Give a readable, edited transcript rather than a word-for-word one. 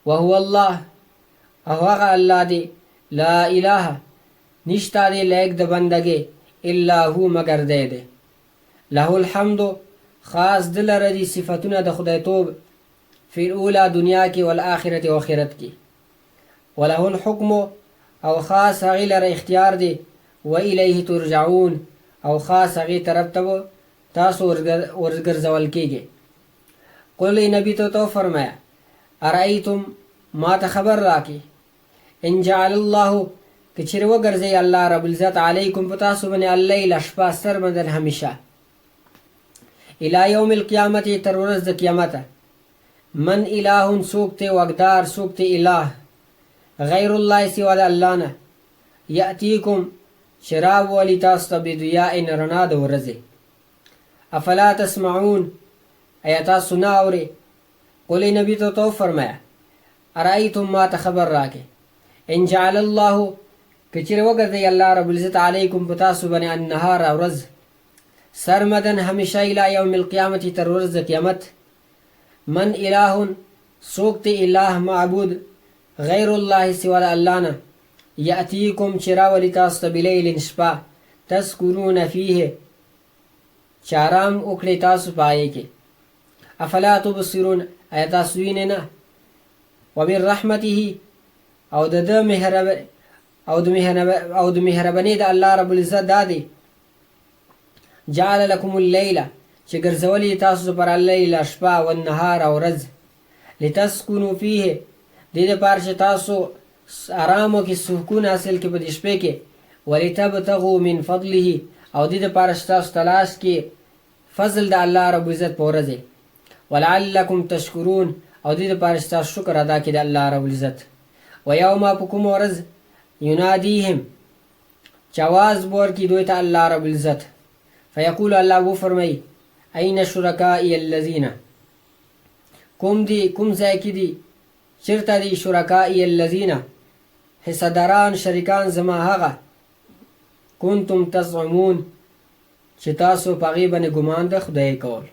وهو الله او هغه الله دی لا اله نشتا دی لایق د بندګۍ الا هو مگر دی دی له الحمد خاص دلره دی صفتونه د خدای توب فی الاولا دنیا کې والآخرت و آخرت کې وله الحکم او خاص هغې لره اختیار دی و الیه ترجعون او خاص هغې طرف ته تاسو ورګرځول کېږئ قل نبی تو فرمایا ارأیتم ما ته خبر راکې ان جعل الله که چېرې وګرځئ الله رب العزت علیکم په تاسو باندې اللیل شپه سرمدن همیشه الى یوم القیامت تر ورځ د قیامته من اله څوک ته واقدار څوک ته اله غیر الله سوا د الله نه یأتیکم شراب ولی تاسو ته بدیاء رڼا د ورځې افلا تسمعون ایا تاسو نه اورئ قل نبی تو فرمایا ارأیتم ما ته خبر راکې ان جعل الله که چېرې وګرځئ الله رب العزت علیکم په تاسو باندې النهار ورځ سرمدن همیشه الی یوم القیامت تر ورځ د قیامت من اله څوک ته اله معبود غیر الله سوا د الله نه یأتیکم چې راولي تاسو ته بلیل شپه تذکرون فیه چې آرام وکړئ تاسو په هغې کې افلا تبصرون ایا تاسو وینئ نه ومن رحمته او د مهربانۍ د الله رب العزت دا دی جعل لكم اللیل چې ګرځولي تاسو پر اللیل شپه والنهار او ورځ لتسکنوا فیه دې دپاره چې تاسو آرام وکړئ سکون حاصل کړئ په دې شپې کې ولتبتغوا من فضله او دې دپاره چې تاسو تلاش کړئ فضل د الله رب العزت په ورځې ولعلکم تشکرون او دې دپاره چې تاسو شکر ادا کړئ د الله رب العزت ویوم په کوم ورځ ینادیهم چې اواز به ورکړي دوی ته الله رب العزت فیقول الله وفرمایي این شرکائی الذین کوم ځای کې دي چېرته دي شرکائی الذین حصهداران شریکان زما هغه کنتم تزعمون چې تاسو په هغې باندې ګمان د خدای کول